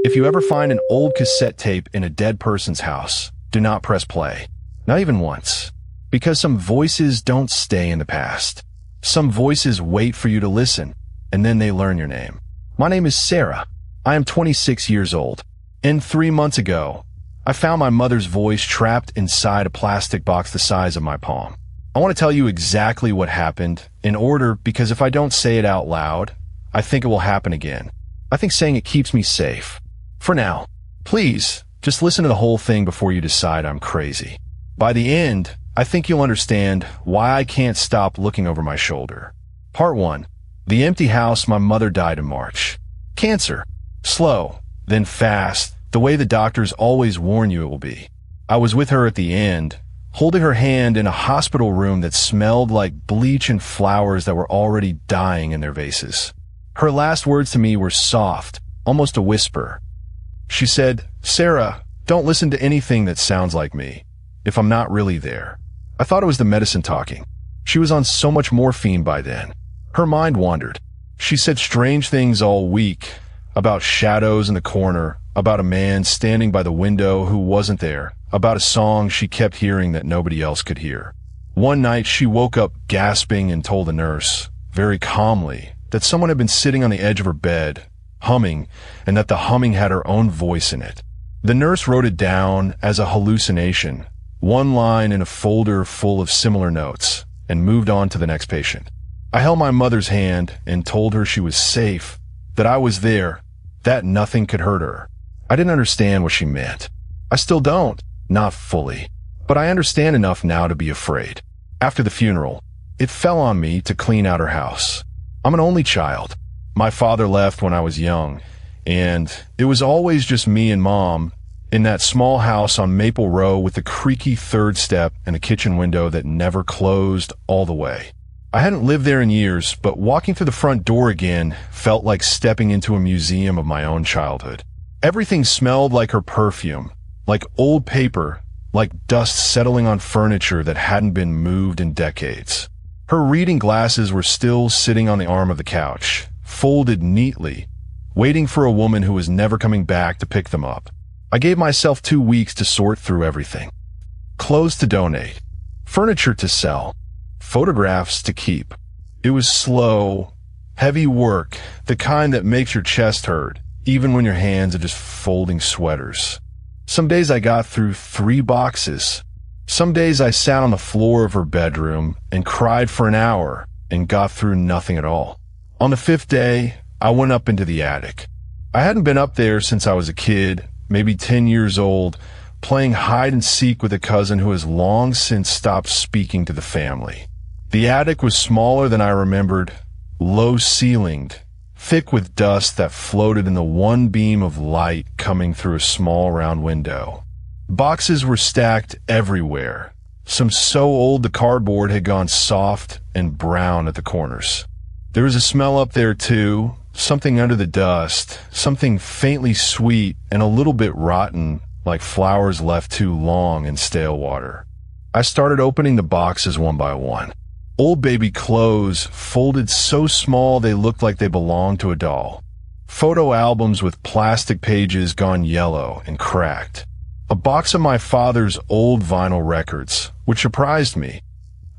If you ever find an old cassette tape in a dead person's house, do not press play. Not even once. Because some voices don't stay in the past. Some voices wait for you to listen, and then they learn your name. My name is Sarah. I am 26 years old. And 3 months ago, I found my mother's voice trapped inside a plastic box the size of my palm. I want to tell you exactly what happened in order because if I don't say it out loud, I think it will happen again. I think saying it keeps me safe. For now, please, just listen to the whole thing before you decide I'm crazy. By the end, I think you'll understand why I can't stop looking over my shoulder. Part 1. The empty house. My mother died in March. Cancer. Slow, then fast, the way the doctors always warn you it will be. I was with her at the end, holding her hand in a hospital room that smelled like bleach and flowers that were already dying in their vases. Her last words to me were soft, almost a whisper. She said, "Sarah, don't listen to anything that sounds like me, if I'm not really there." I thought it was the medicine talking. She was on so much morphine by then. Her mind wandered. She said strange things all week, about shadows in the corner, about a man standing by the window who wasn't there, about a song she kept hearing that nobody else could hear. One night she woke up gasping and told the nurse, very calmly, that someone had been sitting on the edge of her bed, humming, and that the humming had her own voice in it. The nurse wrote it down as a hallucination, one line in a folder full of similar notes, and moved on to the next patient. I held my mother's hand and told her she was safe, that I was there, that nothing could hurt her. I didn't understand what she meant. I still don't, not fully, but I understand enough now to be afraid. After the funeral, it fell on me to clean out her house. I'm an only child. My father left when I was young, and it was always just me and Mom in that small house on Maple Row with the creaky third step and a kitchen window that never closed all the way. I hadn't lived there in years, but walking through the front door again felt like stepping into a museum of my own childhood. Everything smelled like her perfume, like old paper, like dust settling on furniture that hadn't been moved in decades. Her reading glasses were still sitting on the arm of the couch, folded neatly, waiting for a woman who was never coming back to pick them up. I gave myself 2 weeks to sort through everything. Clothes to donate, furniture to sell, photographs to keep. It was slow, heavy work, the kind that makes your chest hurt, even when your hands are just folding sweaters. Some days I got through 3 boxes. Some days I sat on the floor of her bedroom and cried for an hour and got through nothing at all. On the 5th day, I went up into the attic. I hadn't been up there since I was a kid, maybe 10 years old, playing hide and seek with a cousin who has long since stopped speaking to the family. The attic was smaller than I remembered, low-ceilinged, thick with dust that floated in the one beam of light coming through a small round window. Boxes were stacked everywhere, some so old the cardboard had gone soft and brown at the corners. There was a smell up there too, something under the dust, something faintly sweet and a little bit rotten, like flowers left too long in stale water. I started opening the boxes one by one. Old baby clothes, folded so small they looked like they belonged to a doll. Photo albums with plastic pages gone yellow and cracked. A box of my father's old vinyl records, which surprised me.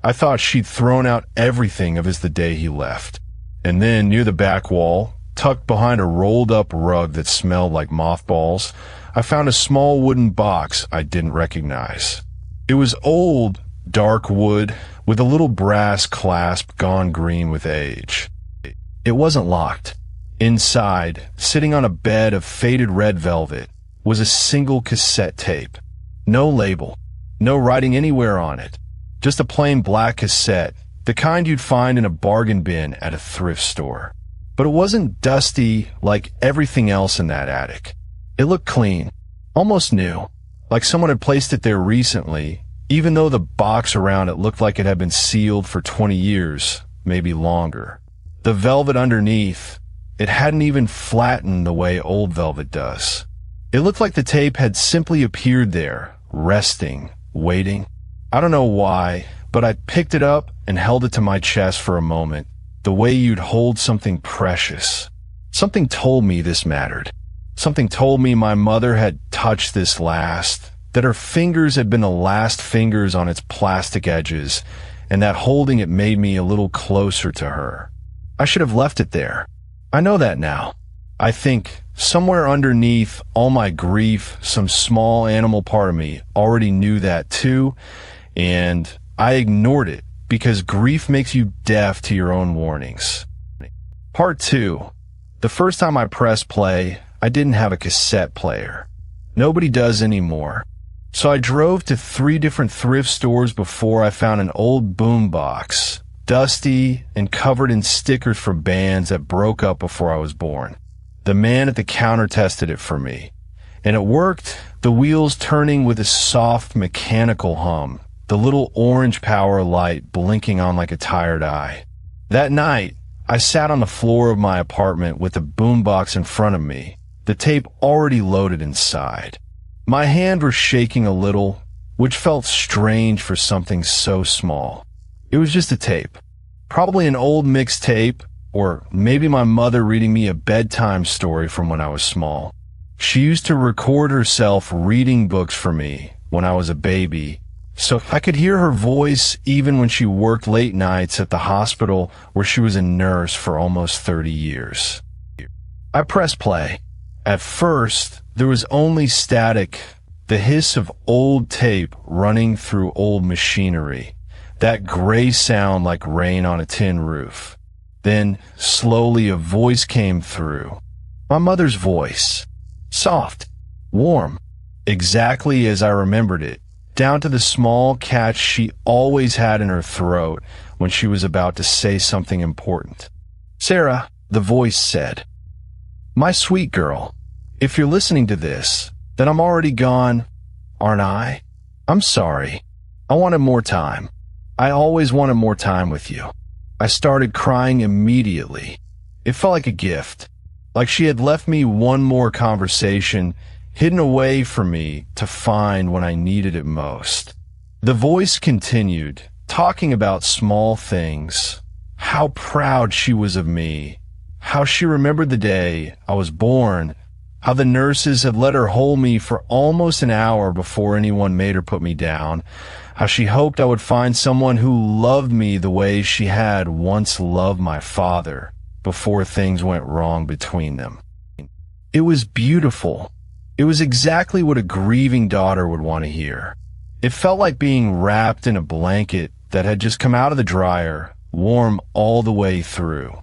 I thought she'd thrown out everything of his the day he left. And then, near the back wall, tucked behind a rolled-up rug that smelled like mothballs, I found a small wooden box I didn't recognize. It was old, dark wood, with a little brass clasp gone green with age. It wasn't locked. Inside, sitting on a bed of faded red velvet, was a single cassette tape. No label, no writing anywhere on it. Just a plain black cassette, the kind you'd find in a bargain bin at a thrift store. But it wasn't dusty like everything else in that attic. It looked clean, almost new, like someone had placed it there recently, even though the box around it looked like it had been sealed for 20 years, maybe longer. The velvet underneath, it hadn't even flattened the way old velvet does. It looked like the tape had simply appeared there, resting, waiting. I don't know why, but I picked it up and held it to my chest for a moment, the way you'd hold something precious. Something told me this mattered. Something told me my mother had touched this last, that her fingers had been the last fingers on its plastic edges, and that holding it made me a little closer to her. I should have left it there. I know that now. I think somewhere underneath all my grief, some small animal part of me already knew that too, and I ignored it because grief makes you deaf to your own warnings. Part 2. The first time I pressed play, I didn't have a cassette player. Nobody does anymore. So I drove to 3 different thrift stores before I found an old boombox, dusty and covered in stickers from bands that broke up before I was born. The man at the counter tested it for me, and it worked, the wheels turning with a soft mechanical hum, the little orange power light blinking on like a tired eye. That night, I sat on the floor of my apartment with the boombox in front of me, the tape already loaded inside. My hand was shaking a little, which felt strange for something so small. It was just a tape, probably an old mixtape, or maybe my mother reading me a bedtime story from when I was small. She used to record herself reading books for me when I was a baby, so I could hear her voice even when she worked late nights at the hospital where she was a nurse for almost 30 years. I pressed play. At first, there was only static, the hiss of old tape running through old machinery, that gray sound like rain on a tin roof. Then, slowly, a voice came through. My mother's voice. Soft. Warm. Exactly as I remembered it, down to the small catch she always had in her throat when she was about to say something important. Sarah, the voice said. My sweet girl, if you're listening to this, then I'm already gone, aren't I? I'm sorry. I wanted more time. I always wanted more time with you. I started crying immediately. It felt like a gift, like she had left me one more conversation hidden away from me to find when I needed it most. The voice continued, talking about small things, how proud she was of me, how she remembered the day I was born, how the nurses had let her hold me for almost an hour before anyone made her put me down, how she hoped I would find someone who loved me the way she had once loved my father before things went wrong between them. It was beautiful. It was exactly what a grieving daughter would want to hear. It felt like being wrapped in a blanket that had just come out of the dryer, warm all the way through.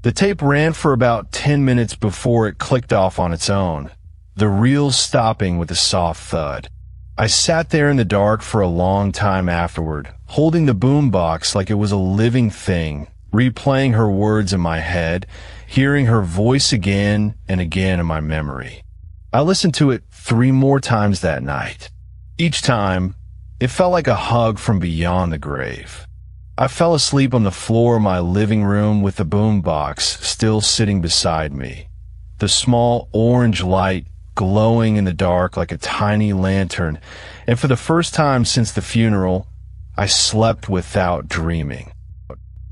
The tape ran for about 10 minutes before it clicked off on its own, the reel stopping with a soft thud. I sat there in the dark for a long time afterward, holding the boombox like it was a living thing, replaying her words in my head, hearing her voice again and again in my memory. I listened to it 3 more times that night. Each time, it felt like a hug from beyond the grave. I fell asleep on the floor of my living room with the boombox still sitting beside me, the small orange light glowing in the dark like a tiny lantern, and for the first time since the funeral, I slept without dreaming.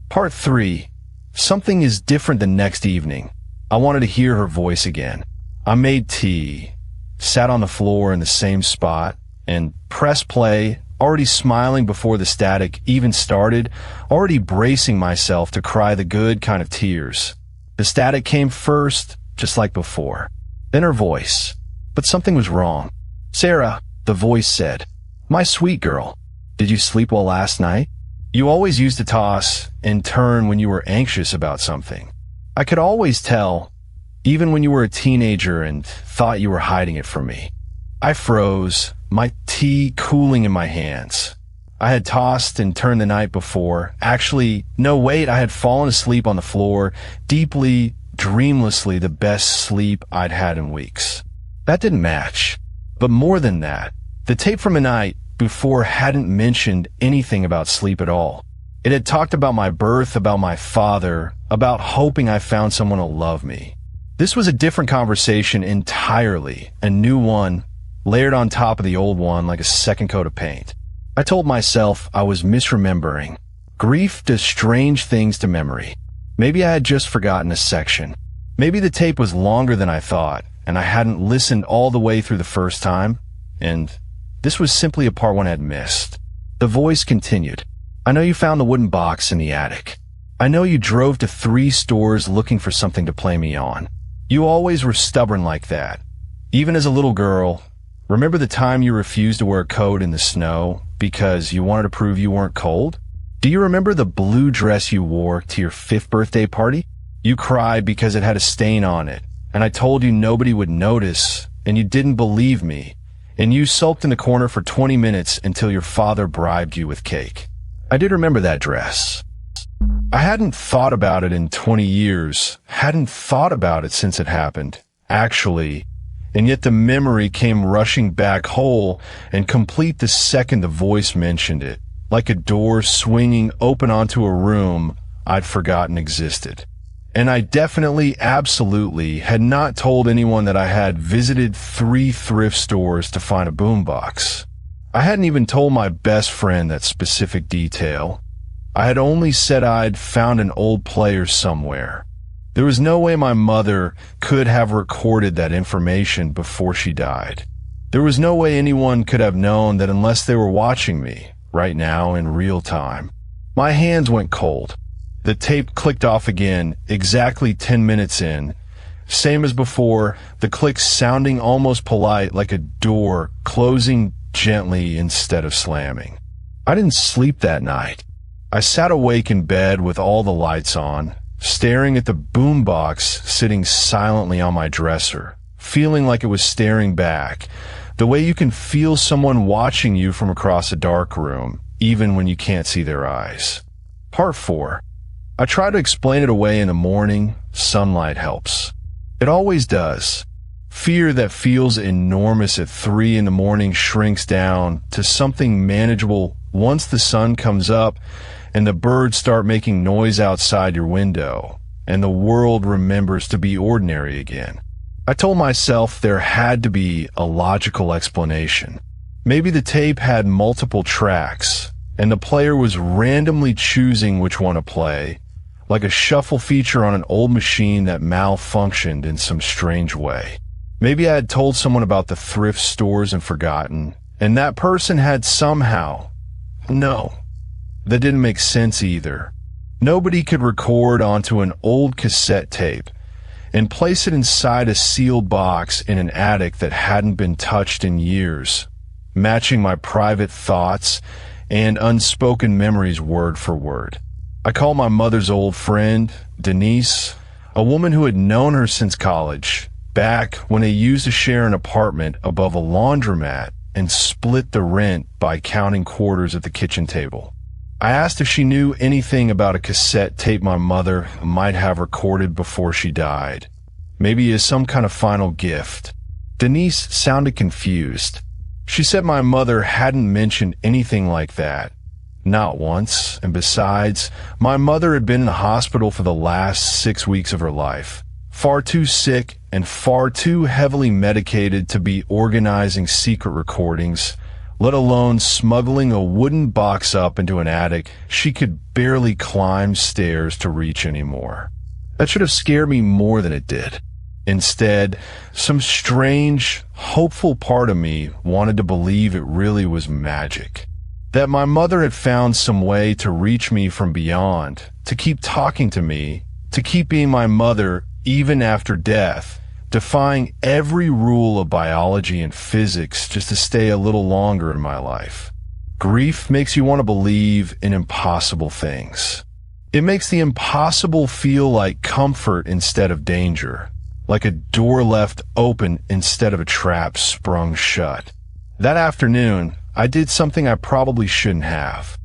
Part 3. Something is different the next evening. I wanted to hear her voice again. I made tea, sat on the floor in the same spot, and pressed play, already smiling before the static even started, already bracing myself to cry the good kind of tears. The static came first, just like before. Then her voice. But something was wrong. Sarah, the voice said, my sweet girl, did you sleep well last night? You always used to toss and turn when you were anxious about something. I could always tell, even when you were a teenager and thought you were hiding it from me. I froze, my tea cooling in my hands. I had tossed and turned the night before. Actually, no, wait, I had fallen asleep on the floor, deeply, dreamlessly the best sleep I'd had in weeks. That didn't match. But more than that, the tape from a night before hadn't mentioned anything about sleep at all. It had talked about my birth, about my father, about hoping I found someone to love me. This was a different conversation entirely, a new one, layered on top of the old one like a second coat of paint. I told myself I was misremembering. Grief does strange things to memory. Maybe I had just forgotten a section. Maybe the tape was longer than I thought, and I hadn't listened all the way through the first time, and this was simply a part one I had missed. The voice continued. I know you found the wooden box in the attic. I know you drove to 3 stores looking for something to play me on. You always were stubborn like that. Even as a little girl, remember the time you refused to wear a coat in the snow because you wanted to prove you weren't cold? Do you remember the blue dress you wore to your 5th birthday party? You cried because it had a stain on it, and I told you nobody would notice, and you didn't believe me, and you sulked in the corner for 20 minutes until your father bribed you with cake. I did remember that dress. I hadn't thought about it in 20 years, hadn't thought about it since it happened, actually, and yet the memory came rushing back whole and complete the second the voice mentioned it, like a door swinging open onto a room I'd forgotten existed. And I definitely, absolutely, had not told anyone that I had visited 3 thrift stores to find a boombox. I hadn't even told my best friend that specific detail. I had only said I'd found an old player somewhere. There was no way my mother could have recorded that information before she died. There was no way anyone could have known that unless they were watching me, right now in real time. My hands went cold. The tape clicked off again, exactly 10 minutes in. Same as before, the click sounding almost polite, like a door closing gently instead of slamming. I didn't sleep that night. I sat awake in bed with all the lights on, staring at the boombox sitting silently on my dresser, feeling like it was staring back, the way you can feel someone watching you from across a dark room, even when you can't see their eyes. Part 4. I try to explain it away in the morning. Sunlight helps. It always does. Fear that feels enormous at 3 in the morning shrinks down to something manageable once the sun comes up and the birds start making noise outside your window, and the world remembers to be ordinary again. I told myself there had to be a logical explanation. Maybe the tape had multiple tracks, and the player was randomly choosing which one to play, like a shuffle feature on an old machine that malfunctioned in some strange way. Maybe I had told someone about the thrift stores and forgotten, and that person had somehow... No. That didn't make sense either. Nobody could record onto an old cassette tape and place it inside a sealed box in an attic that hadn't been touched in years, matching my private thoughts and unspoken memories word for word. I called my mother's old friend, Denise, a woman who had known her since college, back when they used to share an apartment above a laundromat and split the rent by counting quarters at the kitchen table. I asked if she knew anything about a cassette tape my mother might have recorded before she died, maybe as some kind of final gift. Denise sounded confused. She said my mother hadn't mentioned anything like that. Not once, and besides, my mother had been in the hospital for the last 6 weeks of her life, far too sick and far too heavily medicated to be organizing secret recordings, let alone smuggling a wooden box up into an attic she could barely climb stairs to reach anymore. That should have scared me more than it did. Instead, some strange, hopeful part of me wanted to believe it really was magic. That my mother had found some way to reach me from beyond, to keep talking to me, to keep being my mother even after death, defying every rule of biology and physics just to stay a little longer in my life. Grief makes you want to believe in impossible things. It makes the impossible feel like comfort instead of danger, like a door left open instead of a trap sprung shut. That afternoon, I did something I probably shouldn't have.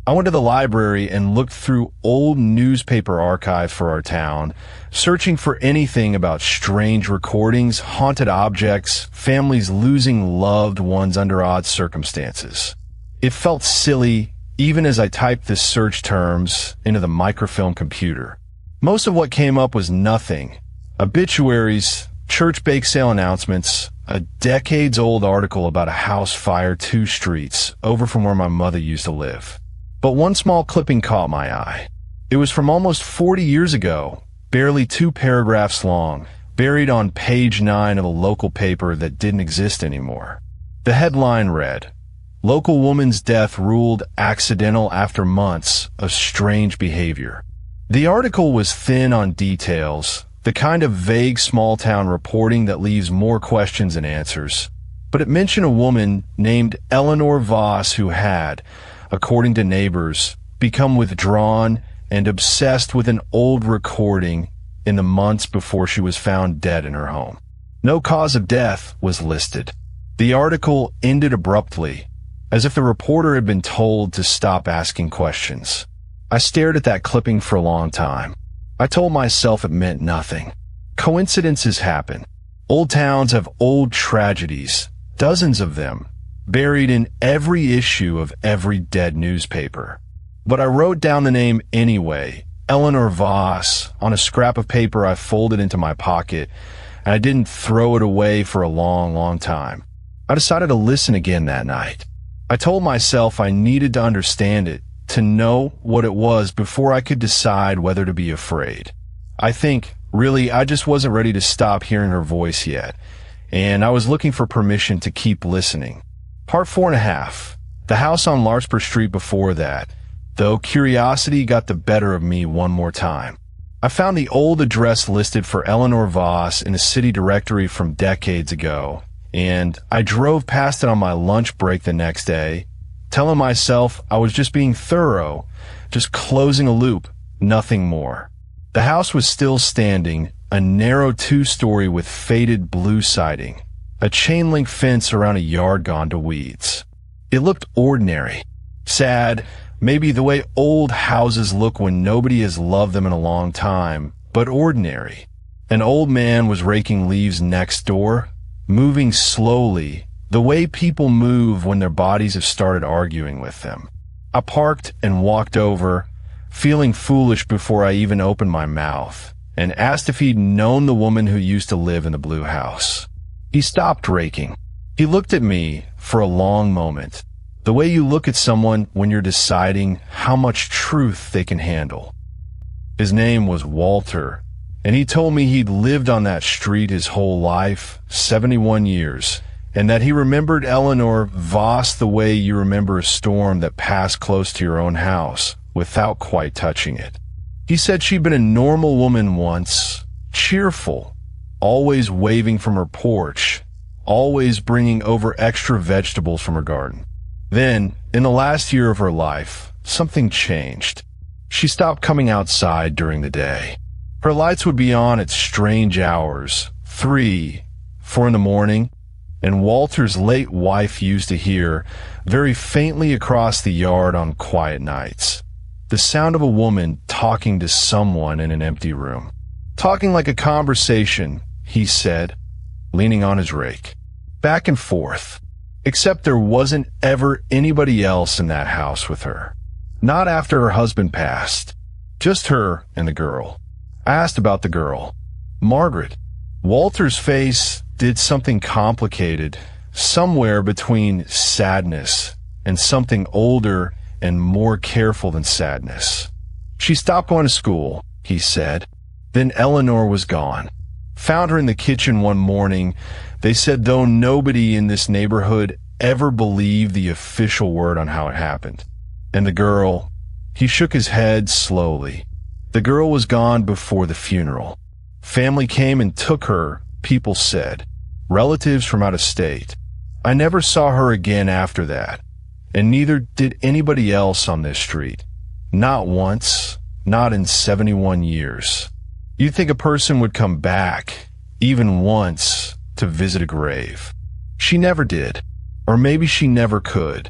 I went to the library and looked through old newspaper archive for our town, searching for anything about strange recordings, haunted objects, families losing loved ones under odd circumstances. It felt silly, even as I typed the search terms into the microfilm computer. Most of what came up was nothing. Obituaries, church bake sale announcements, a decades-old article about a house fire 2 streets over from where my mother used to live. But one small clipping caught my eye. It was from almost 40 years ago, barely 2 paragraphs long, buried on page 9 of a local paper that didn't exist anymore. The headline read, "Local woman's death ruled accidental after months of strange behavior." The article was thin on details, the kind of vague small-town reporting that leaves more questions than answers. But it mentioned a woman named Eleanor Voss who had, according to neighbors, become withdrawn and obsessed with an old recording in the months before she was found dead in her home. No cause of death was listed. The article ended abruptly, as if the reporter had been told to stop asking questions. I stared at that clipping for a long time. I told myself it meant nothing. Coincidences happen. Old towns have old tragedies, dozens of them, buried in every issue of every dead newspaper. But I wrote down the name anyway, Eleanor Voss, on a scrap of paper I folded into my pocket, and I didn't throw it away for a long, long time. I decided to listen again that night. I told myself I needed to understand it, to know what it was before I could decide whether to be afraid. I think, really, I just wasn't ready to stop hearing her voice yet, and I was looking for permission to keep listening. Part 4.5. The house on Larkspur Street before that, though curiosity got the better of me one more time. I found the old address listed for Eleanor Voss in a city directory from decades ago, and I drove past it on my lunch break the next day, telling myself I was just being thorough, just closing a loop, nothing more. The house was still standing, a narrow 2-story with faded blue siding, a chain-link fence around a yard gone to weeds. It looked ordinary, sad, maybe the way old houses look when nobody has loved them in a long time, but ordinary. An old man was raking leaves next door, moving slowly, the way people move when their bodies have started arguing with them. I parked and walked over, feeling foolish before I even opened my mouth, and asked if he'd known the woman who used to live in the blue house. He stopped raking. He looked at me for a long moment, the way you look at someone when you're deciding how much truth they can handle. His name was Walter, and he told me he'd lived on that street his whole life, 71 years, and that he remembered Eleanor Voss the way you remember a storm that passed close to your own house without quite touching it. He said she'd been a normal woman once, cheerful, always waving from her porch, always bringing over extra vegetables from her garden. Then, in the last year of her life, something changed. She stopped coming outside during the day. Her lights would be on at strange hours, 3, 4 in the morning, and Walter's late wife used to hear, very faintly across the yard on quiet nights, the sound of a woman talking to someone in an empty room. Talking like a conversation, he said, leaning on his rake. Back and forth. Except there wasn't ever anybody else in that house with her. Not after her husband passed. Just her and the girl. I asked about the girl. Margaret. Walter's face did something complicated, somewhere between sadness and something older and more careful than sadness. She stopped going to school, he said. Then Eleanor was gone. Found her in the kitchen one morning. They said though nobody in this neighborhood ever believed the official word on how it happened. And the girl, he shook his head slowly. The girl was gone before the funeral. Family came and took her, people said. Relatives from out of state. I never saw her again after that. And neither did anybody else on this street. Not once, not in 71 years. You'd think a person would come back, even once, to visit a grave. She never did. Or maybe she never could.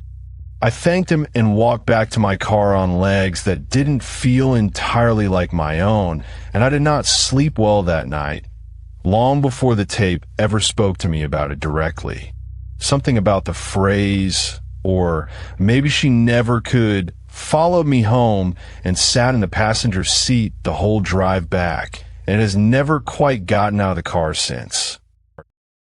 I thanked him and walked back to my car on legs that didn't feel entirely like my own, and I did not sleep well that night, long before the tape ever spoke to me about it directly. Something about the phrase, or maybe she never could, followed me home and sat in the passenger seat the whole drive back, and has never quite gotten out of the car since.